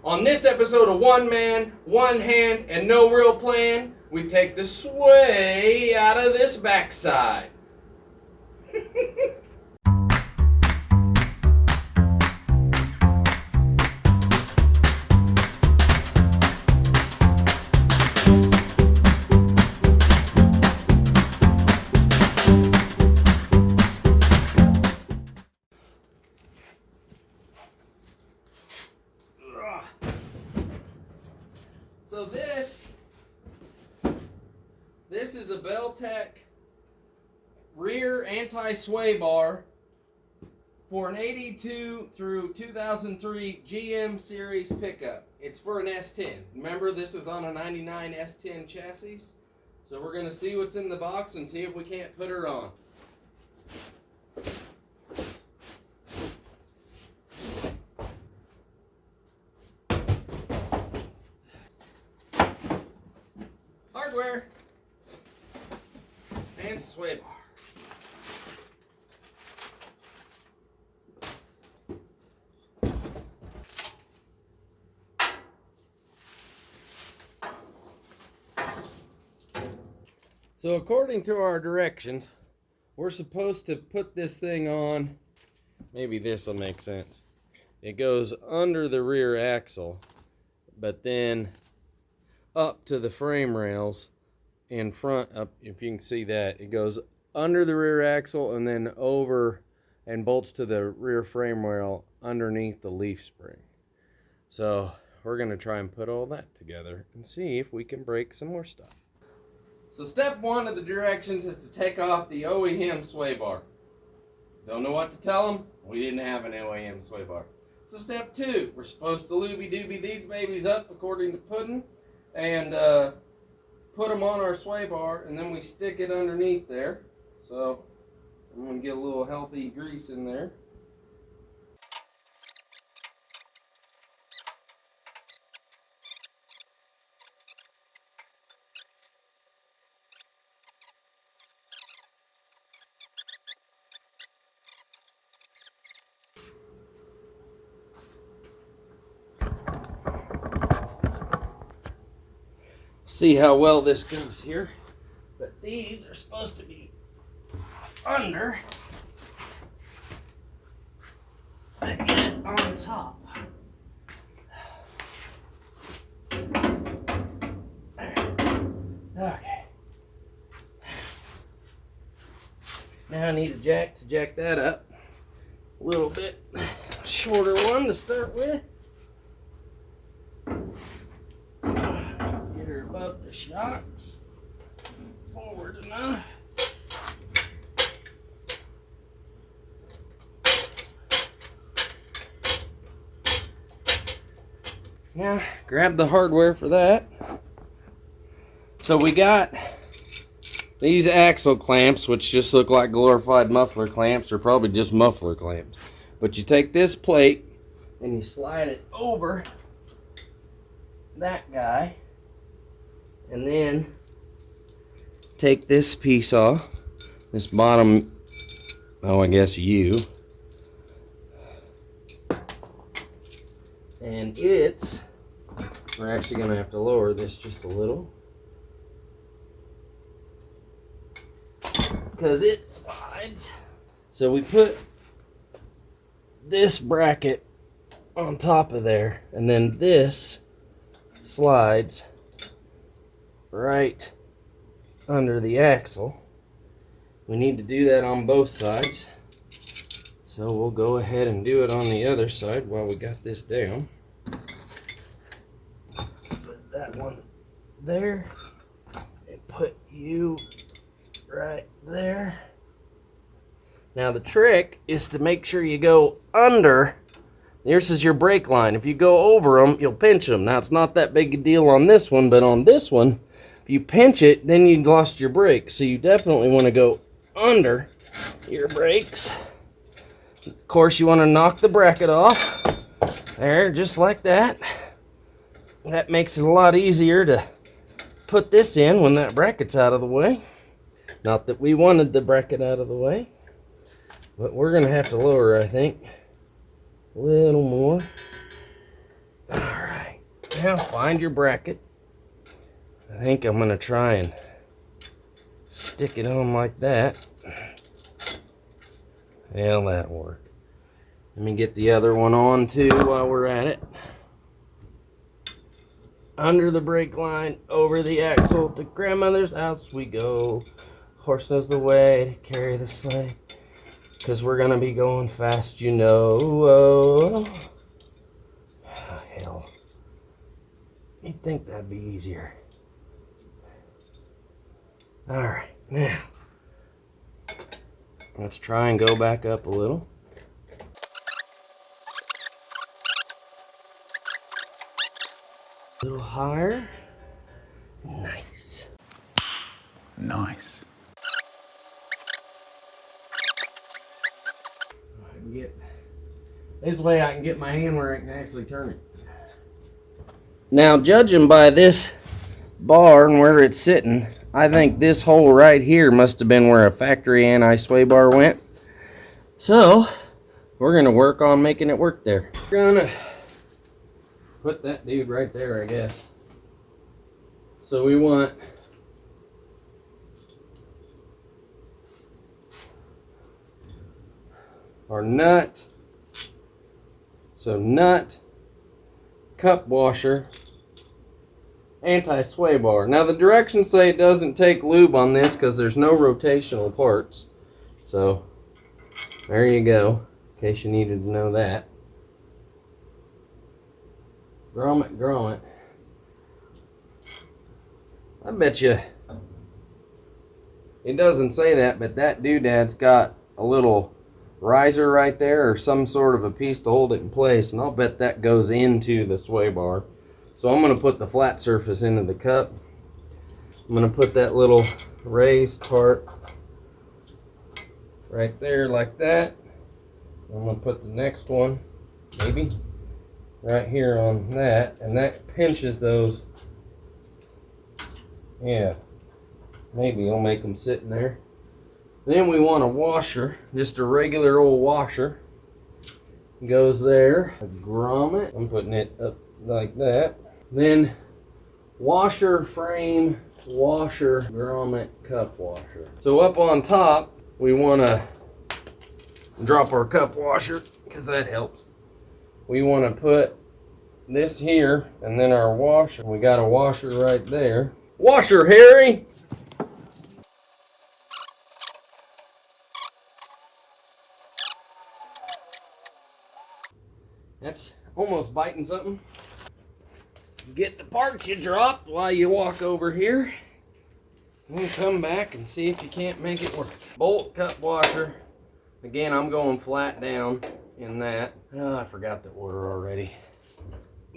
On this episode of One Man, One Hand, and No Real Plan, we take the sway out of this backside. So this is a Belltech Rear anti-sway bar for an 82 through 2003 GM series pickup. It's for an S-10. Remember, this is on a 99 S-10 chassis. So we're going to see what's in the box and see if we can't put her on. Hardware and sway bar. So according to our directions, we're supposed to put this thing on, maybe this will make sense. It goes under the rear axle, but then up to the frame rails in front, up, if you can see that, it goes under the rear axle and then over and bolts to the rear frame rail underneath the leaf spring. So we're going to try and put all that together and see if we can break some more stuff. So step one of the directions is to take off the OEM sway bar. Don't know what to tell them? We didn't have an OEM sway bar. So step two, we're supposed to looby-dooby these babies up according to Puddin' and put them on our sway bar, and then we stick it underneath there. So I'm going to get a little healthy grease in there. See how well this goes here, but these are supposed to be under and get on top. Okay. Now I need a jack to jack that up. A little bit shorter one to start with. Above the shocks, forward enough. Now, grab the hardware for that. So we got these axle clamps, which just look like glorified muffler clamps, or probably just muffler clamps. But you take this plate and you slide it over that guy. And then take this piece off, this bottom, oh, I guess U. And we're actually going to have to lower this just a little, because it slides. So we put this bracket on top of there, and then this slides right under the axle. We need to do that on both sides, so we'll go ahead and do it on the other side while we got this down. Put that one there and put you right there. Now the trick is to make sure you go under. This is your brake line. If you go over them, you'll pinch them. Now it's not that big a deal on this one, but on this one, you pinch it, then you lost your brakes. So you definitely want to go under your brakes. Of course, you want to knock the bracket off. There, just like that. That makes it a lot easier to put this in when that bracket's out of the way. Not that we wanted the bracket out of the way, but we're going to have to lower, I think, a little more. All right. Now find your bracket. I think I'm gonna try and stick it on like that. Yeah, that'll work. Let me get the other one on too while we're at it. Under the brake line, over the axle, to grandmother's house we go. Horse knows the way to carry the sleigh, 'cause we're gonna be going fast, you know. Oh, hell. You'd think that'd be easier. Alright, now let's try and go back up a little. A little higher. Nice. Nice. This way I can get my hand where I can actually turn it. Now, judging by this bar and where it's sitting, I think this hole right here must have been where a factory anti-sway bar went. So, we're going to work on making it work there. We're going to put that dude right there, I guess. So we want our nut. So nut, cup washer, anti-sway bar. Now the directions say it doesn't take lube on this because there's no rotational parts. So there you go, in case you needed to know that. Grommet, grommet. I bet you, it doesn't say that, but that doodad's got a little riser right there or some sort of a piece to hold it in place, and I'll bet that goes into the sway bar. So I'm going to put the flat surface into the cup. I'm going to put that little raised part right there like that. I'm going to put the next one maybe right here on that, and that pinches those. Yeah, maybe I'll make them sit in there. Then we want a washer, just a regular old washer. Goes there. A grommet. I'm putting it up like that. Then washer, frame, washer, grommet, cup washer. So up on top, we want to drop our cup washer, because that helps. We want to put this here, and then our washer. We got a washer right there. Washer, Harry! That's almost biting something. Get the parts you dropped while you walk over here. And come back and see if you can't make it work. Bolt, cup washer. Again, I'm going flat down in that. Oh, I forgot the order already.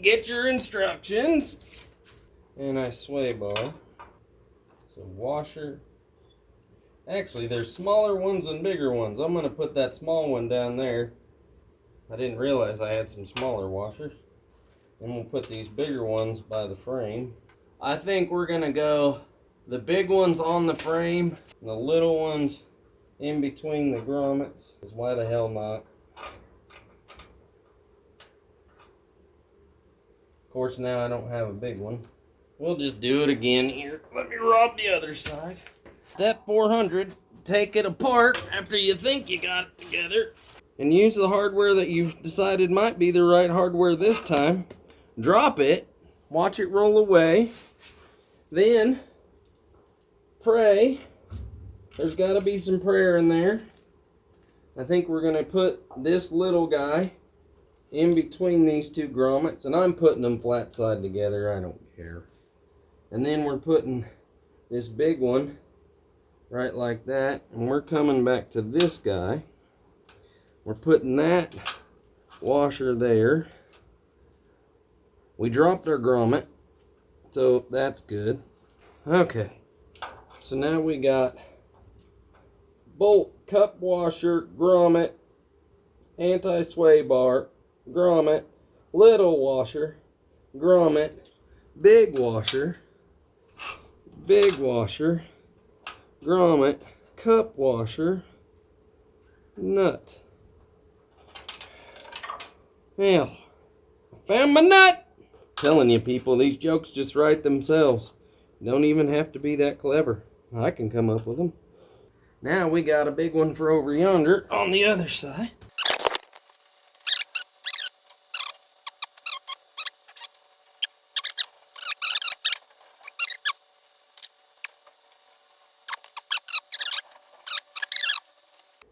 Get your instructions. Anti-sway bar. So washer. Actually, there's smaller ones and bigger ones. I'm going to put that small one down there. I didn't realize I had some smaller washers. And we'll put these bigger ones by the frame. I think we're going to go the big ones on the frame and the little ones in between the grommets. Because why the hell not? Of course, now I don't have a big one. We'll just do it again here. Let me rob the other side. Step 400, take it apart after you think you got it together. And use the hardware that you've decided might be the right hardware this time. Drop it, watch it roll away, then pray. There's got to be some prayer in there. I think we're going to put this little guy in between these two grommets, and I'm putting them flat side together, I don't care. And then we're putting this big one right like that, and we're coming back to this guy. We're putting that washer there. We dropped our grommet, so that's good. Okay, so now we got bolt, cup washer, grommet, anti-sway bar, grommet, little washer, grommet, big washer, grommet, cup washer, nut. Well, I found my nut. telling you people, these jokes just write themselves. Don't even have to be that clever. I can come up with them. Now we got a big one for over yonder on the other side.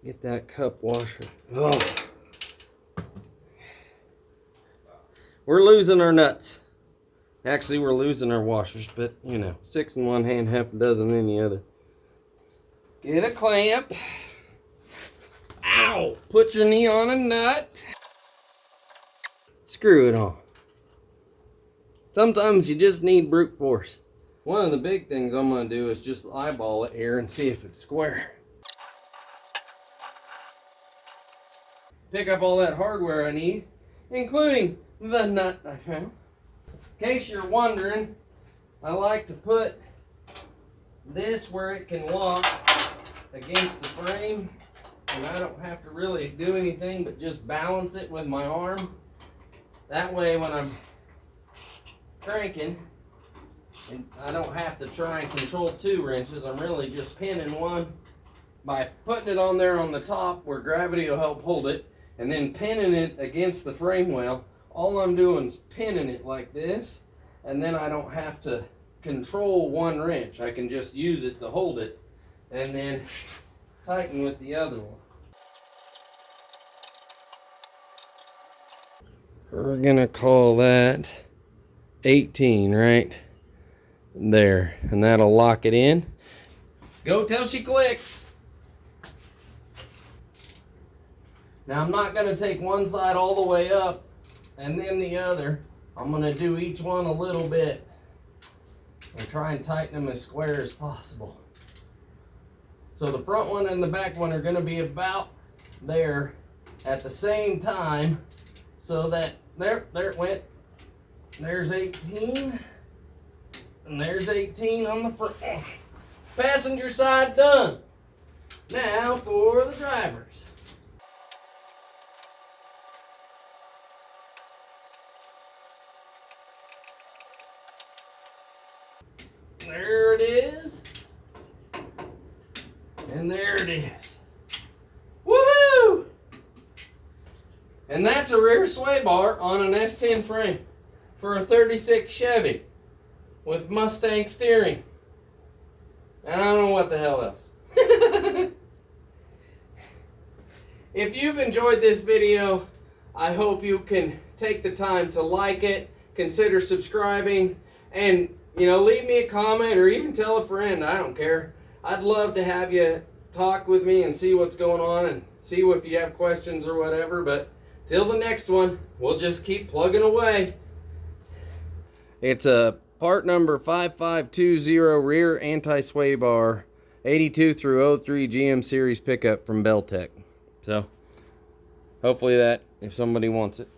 Get that cup washer. Oh. We're losing our nuts. Actually, we're losing our washers, but you know, 6 in one hand, half a dozen in the other. Get a clamp. Ow! Put your knee on a nut. Screw it on. Sometimes you just need brute force. One of the big things I'm going to do is just eyeball it here and see if it's square. Pick up all that hardware I need, including the nut I found. In case you're wondering, I like to put this where it can lock against the frame, and I don't have to really do anything but just balance it with my arm. That way when I'm cranking, and I don't have to try and control 2 wrenches. I'm really just pinning one by putting it on there on the top where gravity will help hold it, and then pinning it against the frame well. All I'm doing is pinning it like this, and then I don't have to control 1 wrench. I can just use it to hold it, and then tighten with the other one. We're gonna call that 18 right there, and that'll lock it in. Go till she clicks. Now I'm not gonna take one side all the way up and then the other. I'm gonna do each one a little bit and try and tighten them as square as possible. So the front one and the back one are gonna be about there at the same time, so that there it went. There's 18, and there's 18 on the front. Passenger side done. Now for the drivers. There it is. And there it is. Woohoo! And that's a rear sway bar on an S-10 frame for a 36 Chevy with Mustang steering. And I don't know what the hell else. If you've enjoyed this video, I hope you can take the time to like it, consider subscribing, and leave me a comment or even tell a friend. I don't care. I'd love to have you talk with me and see what's going on and see if you have questions or whatever. But till the next one, we'll just keep plugging away. It's a part number 5520 rear anti-sway bar 82 through 03 GM series pickup from Belltech. So hopefully that, if somebody wants it.